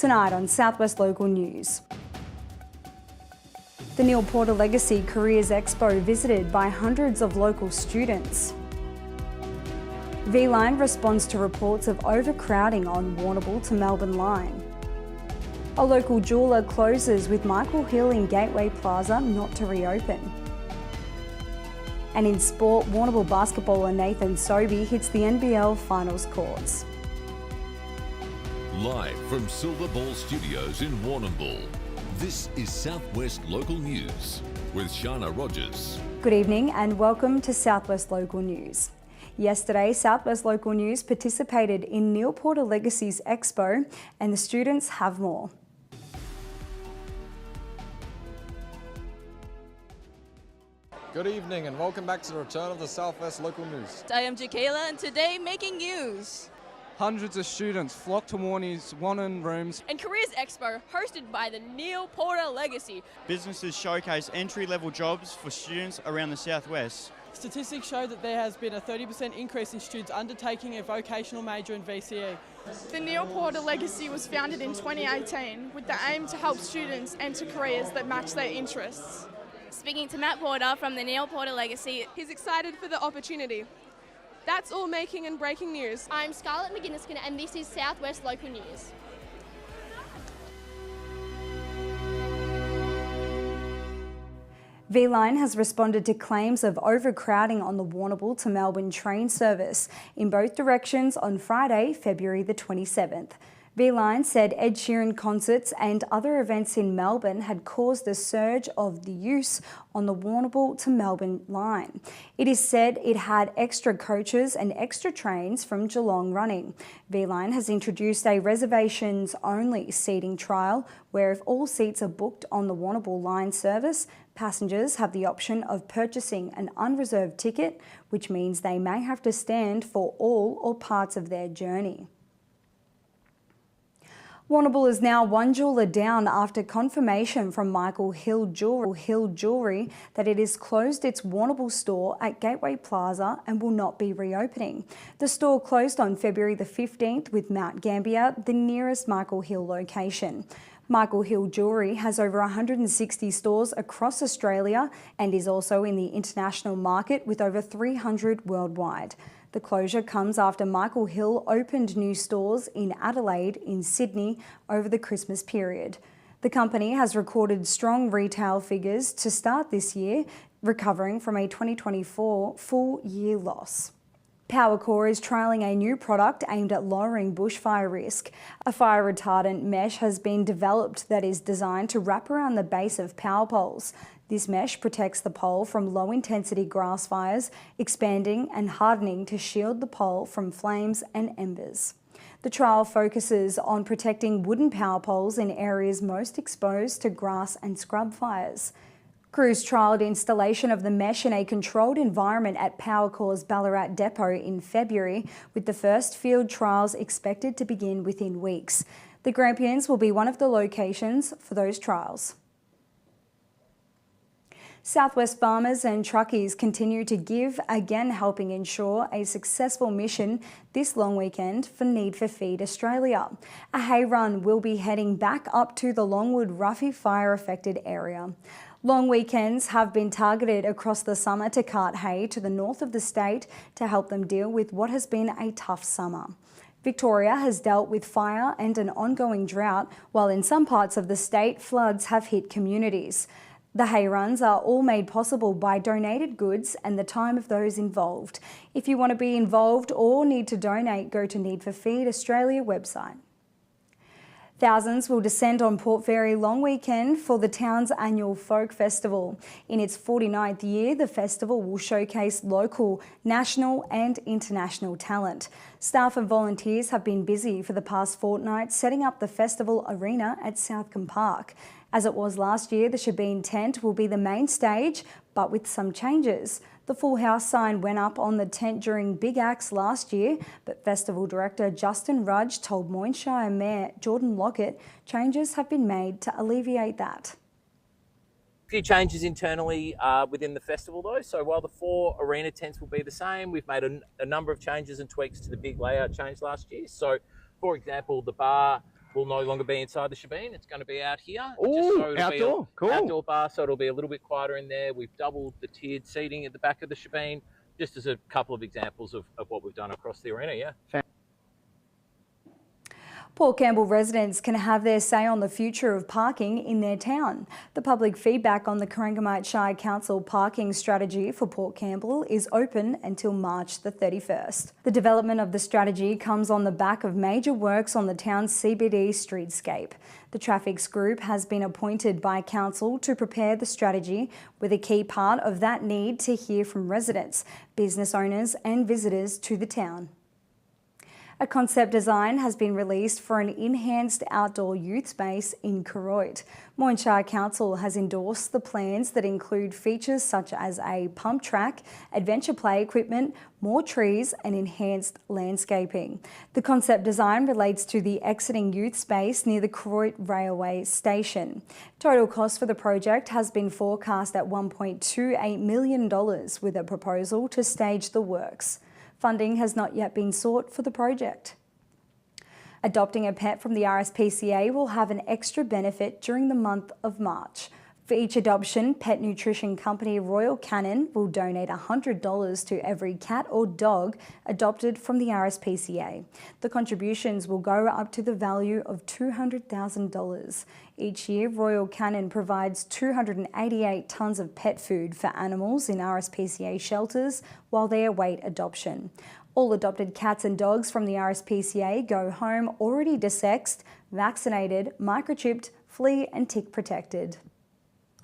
Tonight on Southwest Local News. The Neil Porter Legacy Careers Expo visited by hundreds of local students. V-Line responds to reports of overcrowding on Warrnambool to Melbourne line. A local jeweller closes with Michael Hill in Gateway Plaza not to reopen. And in sport, Warrnambool basketballer Nathan Sobey hits the NBL Finals courts. Live from Silver Ball Studios in Warrnambool, this is Southwest Local News with Sharna Rogers. Good evening and welcome to Southwest Local News. Yesterday, Southwest Local News participated in Neil Porter Legacy's Expo, and the students have more. Good evening and welcome back to the return of the Southwest Local News. I am Jaquela and today making news. Hundreds of students flocked to Warnie's one-on rooms And Careers Expo hosted by the Neil Porter Legacy. Businesses showcase entry-level jobs for students around the southwest. Statistics show that there has been a 30% increase in students undertaking a vocational major in VCE. The Neil Porter Legacy was founded in 2018 with the aim to help students enter careers that match their interests. Speaking to Matt Porter from the Neil Porter Legacy. He's excited for the opportunity. That's all making and breaking news. I'm Scarlett McGuinness and this is Southwest Local News. V-Line has responded to claims of overcrowding on the Warrnambool to Melbourne train service in both directions on Friday, February the 27th. V-Line said Ed Sheeran concerts and other events in Melbourne had caused a surge of the use on the Warrnambool to Melbourne line. It is said it had extra coaches and extra trains from Geelong running. V-Line has introduced a reservations-only seating trial where if all seats are booked on the Warrnambool line service, passengers have the option of purchasing an unreserved ticket, which means they may have to stand for all or parts of their journey. Warrnambool is now one jeweller down after confirmation from Michael Hill Jewellery that it has closed its Warrnambool store at Gateway Plaza and will not be reopening. The store closed on February the 15th with Mount Gambier, the nearest Michael Hill location. Michael Hill Jewellery has over 160 stores across Australia and is also in the international market with over 300 worldwide. The closure comes after Michael Hill opened new stores in Adelaide in Sydney over the Christmas period. The company has recorded strong retail figures to start this year, recovering from a 2024 full-year loss. PowerCore is trialling a new product aimed at lowering bushfire risk. A fire retardant mesh has been developed that is designed to wrap around the base of power poles. This mesh protects the pole from low-intensity grass fires, expanding and hardening to shield the pole from flames and embers. The trial focuses on protecting wooden power poles in areas most exposed to grass and scrub fires. Crews trialled installation of the mesh in a controlled environment at PowerCore's Ballarat depot in February, with the first field trials expected to begin within weeks. The Grampians will be one of the locations for those trials. Southwest farmers and truckies continue to give, again helping ensure a successful mission this long weekend for Need for Feed Australia. A hay run will be heading back up to the Longwood Ruffy fire-affected area. Long weekends have been targeted across the summer to cart hay to the north of the state to help them deal with what has been a tough summer. Victoria has dealt with fire and an ongoing drought, while in some parts of the state, floods have hit communities. The hay runs are all made possible by donated goods and the time of those involved. If you want to be involved or need to donate, go to Need for Feed Australia website. Thousands will descend on Port Fairy long weekend for the town's annual folk festival. In its 49th year, the festival will showcase local, national and international talent. Staff and volunteers have been busy for the past fortnight setting up the festival arena at Southcombe Park. As it was last year, the Shebeen tent will be the main stage, but with some changes. The Full House sign went up on the tent during Big Acts last year, but Festival Director Justin Rudge told Moyshire Mayor Jordan Lockett changes have been made to alleviate that. A few changes internally within the festival though, so while the 4 arena tents will be the same, we've made a number of changes and tweaks to the big layout change last year. So, for example, the bar will no longer be inside the shebeen. It's going to be out here. Ooh, outdoor. Cool. Outdoor bar, so it'll be a little bit quieter in there. We've doubled the tiered seating at the back of the shebeen, just as a couple of examples of what we've done across the arena, yeah. Port Campbell residents can have their say on the future of parking in their town. The public feedback on the Corangamite Shire Council parking strategy for Port Campbell is open until March the 31st. The development of the strategy comes on the back of major works on the town's CBD streetscape. The Traffics Group has been appointed by Council to prepare the strategy, with a key part of that need to hear from residents, business owners and visitors to the town. A concept design has been released for an enhanced outdoor youth space in Koroit. Moyne Shire Council has endorsed the plans that include features such as a pump track, adventure play equipment, more trees and enhanced landscaping. The concept design relates to the exiting youth space near the Koroit Railway Station. Total cost for the project has been forecast at $1.28 million, with a proposal to stage the works. Funding has not yet been sought for the project. Adopting a pet from the RSPCA will have an extra benefit during the month of March. For each adoption, pet nutrition company Royal Canin will donate $100 to every cat or dog adopted from the RSPCA. The contributions will go up to the value of $200,000. Each year, Royal Canin provides 288 tonnes of pet food for animals in RSPCA shelters while they await adoption. All adopted cats and dogs from the RSPCA go home already desexed, vaccinated, microchipped, flea and tick protected.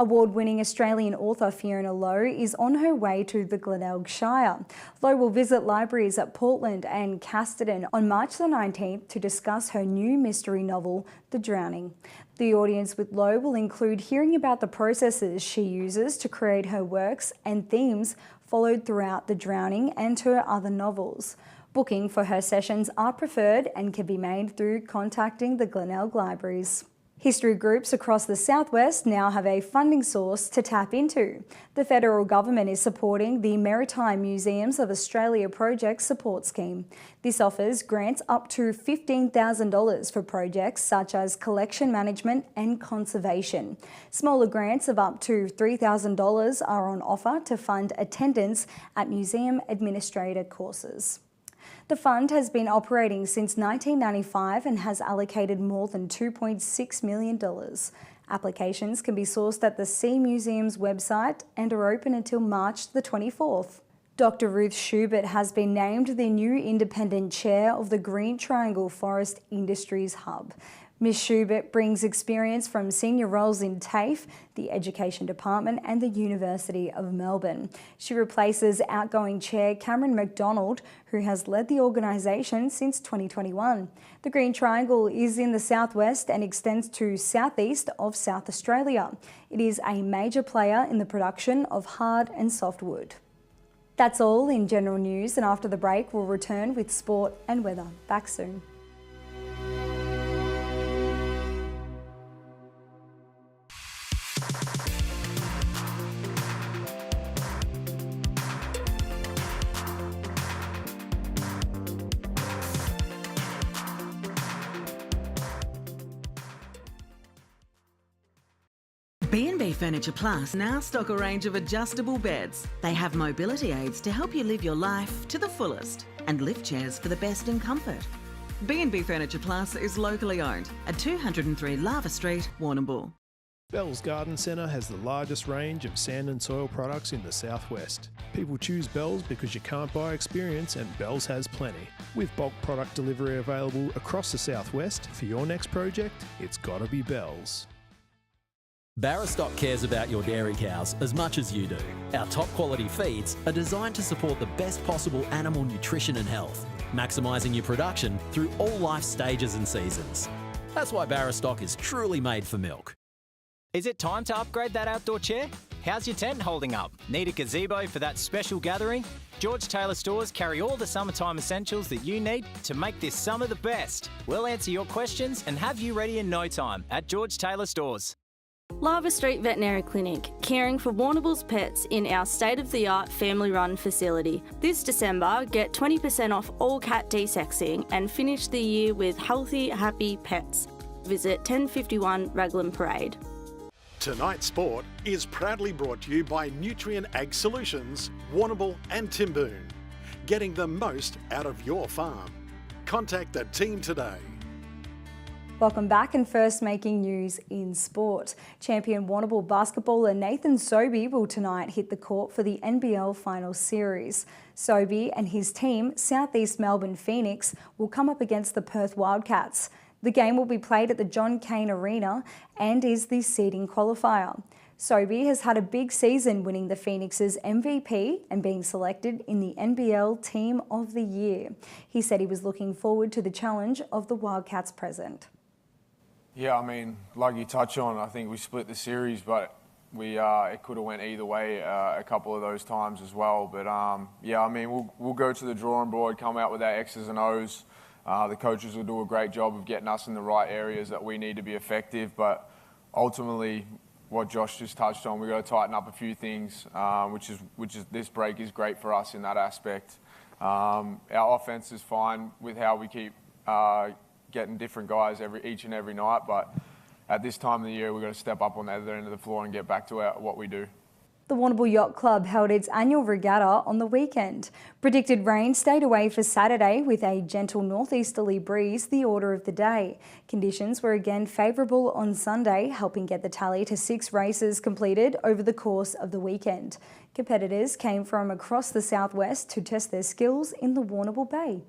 Award-winning Australian author Fiona Lowe is on her way to the Glenelg Shire. Lowe will visit libraries at Portland and Casterton on March the 19th to discuss her new mystery novel, The Drowning. The audience with Lowe will include hearing about the processes she uses to create her works and themes followed throughout The Drowning and her other novels. Booking for her sessions are preferred and can be made through contacting the Glenelg Libraries. History groups across the southwest now have a funding source to tap into. The federal government is supporting the Maritime Museums of Australia Project Support Scheme. This offers grants up to $15,000 for projects such as collection management and conservation. Smaller grants of up to $3,000 are on offer to fund attendance at museum administrator courses. The fund has been operating since 1995 and has allocated more than $2.6 million. Applications can be sourced at the Sea Museum's website and are open until March the 24th. Dr. Ruth Schubert has been named the new independent chair of the Green Triangle Forest Industries Hub. Ms Schubert brings experience from senior roles in TAFE, the Education Department and the University of Melbourne. She replaces outgoing chair Cameron McDonald, who has led the organisation since 2021. The Green Triangle is in the southwest and extends to southeast of South Australia. It is a major player in the production of hard and softwood. That's all in general news, and after the break we'll return with sport and weather. Back soon. B&B Furniture Plus now stock a range of adjustable beds. They have mobility aids to help you live your life to the fullest and lift chairs for the best in comfort. B&B Furniture Plus is locally owned at 203 Lava Street, Warrnambool. Bell's Garden Centre has the largest range of sand and soil products in the southwest. People choose Bell's because you can't buy experience, and Bell's has plenty. With bulk product delivery available across the southwest, for your next project, it's got to be Bell's. Barrastock cares about your dairy cows as much as you do. Our top quality feeds are designed to support the best possible animal nutrition and health, maximising your production through all life stages and seasons. That's why Barrastock is truly made for milk. Is it time to upgrade that outdoor chair? How's your tent holding up? Need a gazebo for that special gathering? George Taylor Stores carry all the summertime essentials that you need to make this summer the best. We'll answer your questions and have you ready in no time at George Taylor Stores. Lava Street Veterinary Clinic, caring for Warrnambool's pets in our state-of-the-art family-run facility. This December, get 20% off all cat desexing and finish the year with healthy, happy pets. visit 1051 Raglan Parade. Tonight's sport is proudly brought to you by Nutrient Ag Solutions, Warrnambool and Timboon. Getting the most out of your farm. Contact the team today. Welcome back, and first making news in sport. Champion Warrnambool basketballer Nathan Sobey will tonight hit the court for the NBL Final Series. Sobey and his team, Southeast Melbourne Phoenix, will come up against the Perth Wildcats. The game will be played at the John Cain Arena and is the seeding qualifier. Sobey has had a big season, winning the Phoenix's MVP and being selected in the NBL Team of the Year. He said he was looking forward to the challenge of the Wildcats present. Yeah, I mean, like you touch on, I think we split the series, but it could have went either way a couple of those times as well. But yeah, I mean, we'll go to the drawing board, come out with our X's and O's. The coaches will do a great job of getting us in the right areas that we need to be effective. But ultimately, what Josh just touched on, we've got to tighten up a few things, which is this break is great for us in that aspect. Our offense is fine with how we keep getting different guys each and every night, but at this time of the year, we've got to step up on the other end of the floor and get back to what we do. The Warrnambool Yacht Club held its annual regatta on the weekend. Predicted rain stayed away for Saturday with a gentle northeasterly breeze the order of the day. Conditions were again favourable on Sunday, helping get the tally to 6 races completed over the course of the weekend. Competitors came from across the southwest to test their skills in the Warrnambool Bay.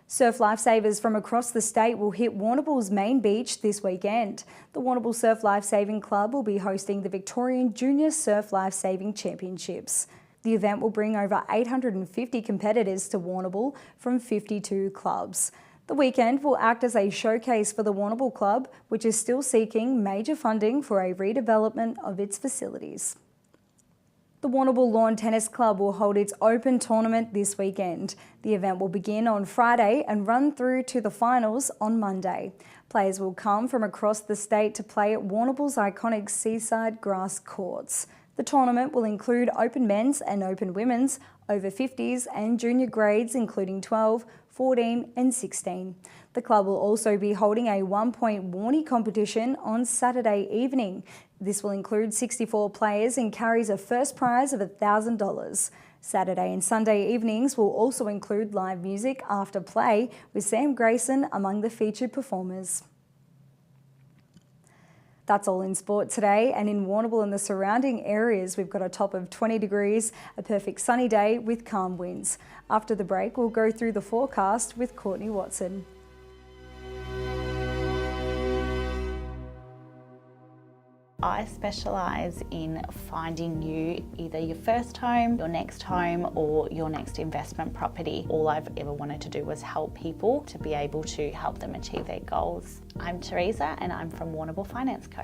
Surf lifesavers from across the state will hit Warrnambool's main beach this weekend. The Warrnambool Surf Lifesaving Club will be hosting the Victorian Junior Surf Lifesaving Championships. The event will bring over 850 competitors to Warrnambool from 52 clubs. The weekend will act as a showcase for the Warrnambool Club, which is still seeking major funding for a redevelopment of its facilities. The Warrnambool Lawn Tennis Club will hold its Open tournament this weekend. The event will begin on Friday and run through to the finals on Monday. Players will come from across the state to play at Warrnambool's iconic seaside grass courts. The tournament will include Open men's and Open women's, over 50s and junior grades including 12, 14 and 16. The club will also be holding a one-point warnie competition on Saturday evening. This will include 64 players and carries a first prize of $1,000. Saturday and Sunday evenings will also include live music after play, with Sam Grayson among the featured performers. That's all in sport today, and in Warrnambool and the surrounding areas, we've got a top of 20 degrees, a perfect sunny day with calm winds. After the break, we'll go through the forecast with Courtney Watson. I specialise in finding you either your first home, your next home or your next investment property. All I've ever wanted to do was help people to be able to help them achieve their goals. I'm Teresa and I'm from Warrnambool Finance Co.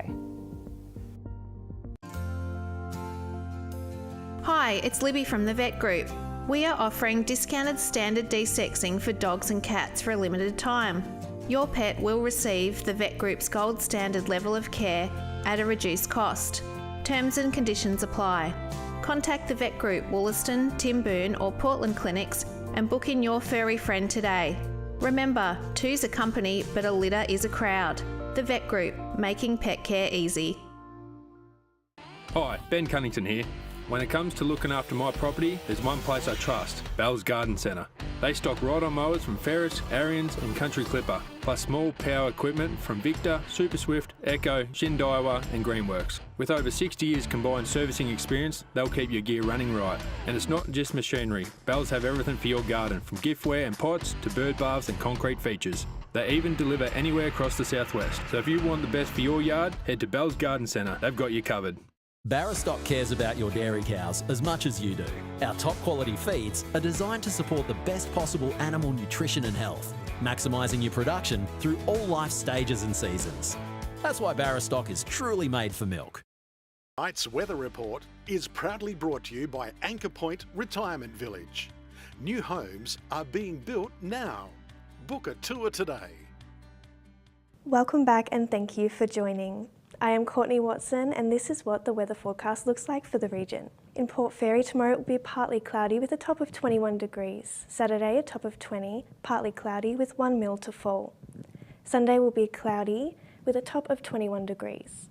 Hi, it's Libby from the Vet Group. We are offering discounted standard desexing for dogs and cats for a limited time. Your pet will receive the Vet Group's gold standard level of care at a reduced cost. Terms and conditions apply. Contact the Vet Group Wollaston, Timboon or Portland clinics and book in your furry friend today. Remember, two's a company but a litter is a crowd. The Vet Group, making pet care easy. Hi, Ben Cunnington here. When it comes to looking after my property, there's one place I trust, Bell's Garden Centre. They stock ride-on mowers from Ferris, Ariens and Country Clipper, plus small power equipment from Victor, Super Swift, Echo, Shindaiwa and Greenworks. With over 60 years combined servicing experience, they'll keep your gear running right. And it's not just machinery. Bells have everything for your garden, from giftware and pots to bird baths and concrete features. They even deliver anywhere across the southwest. So if you want the best for your yard, head to Bell's Garden Centre. They've got you covered. Barrastock cares about your dairy cows as much as you do. Our top quality feeds are designed to support the best possible animal nutrition and health, maximising your production through all life stages and seasons. That's why Barrastock is truly made for milk. Tonight's weather report is proudly brought to you by Anchor Point Retirement Village. New homes are being built now. Book a tour today. Welcome back and thank you for joining. I am Courtney Watson and this is what the weather forecast looks like for the region. In Port Fairy tomorrow it will be partly cloudy with a top of 21 degrees. Saturday a top of 20, partly cloudy with 1 mil to fall. Sunday will be cloudy with a top of 21 degrees.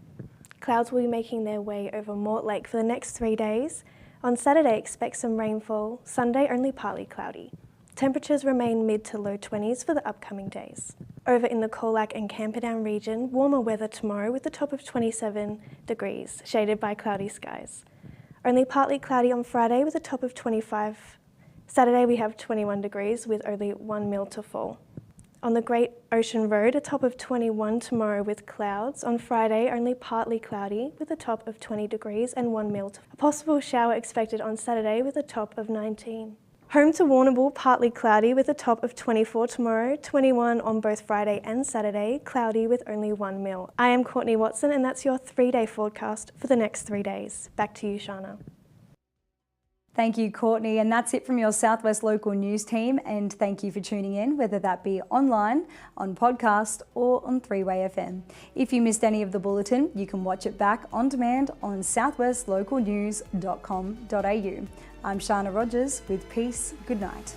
Clouds will be making their way over Mortlake for the next 3 days. On Saturday, expect some rainfall. Sunday, only partly cloudy. Temperatures remain mid to low 20s for the upcoming days. Over in the Colac and Camperdown region, warmer weather tomorrow with a top of 27 degrees, shaded by cloudy skies. Only partly cloudy on Friday with a top of 25. Saturday we have 21 degrees with only 1 mil to fall. On the Great Ocean Road, a top of 21 tomorrow with clouds. On Friday, only partly cloudy with a top of 20 degrees and 1 mil. A possible shower expected on Saturday with a top of 19. Home to Warrnambool, partly cloudy with a top of 24 tomorrow, 21 on both Friday and Saturday, cloudy with only 1 mil. I am Courtney Watson and that's your 3-day forecast for the next 3 days. Back to you, Sharna. Thank you, Courtney, and that's it from your Southwest Local News team, and thank you for tuning in, whether that be online, on podcast or on 3-Way FM. If you missed any of the bulletin, you can watch it back on demand on southwestlocalnews.com.au. I'm Sharna Rogers with peace, good night.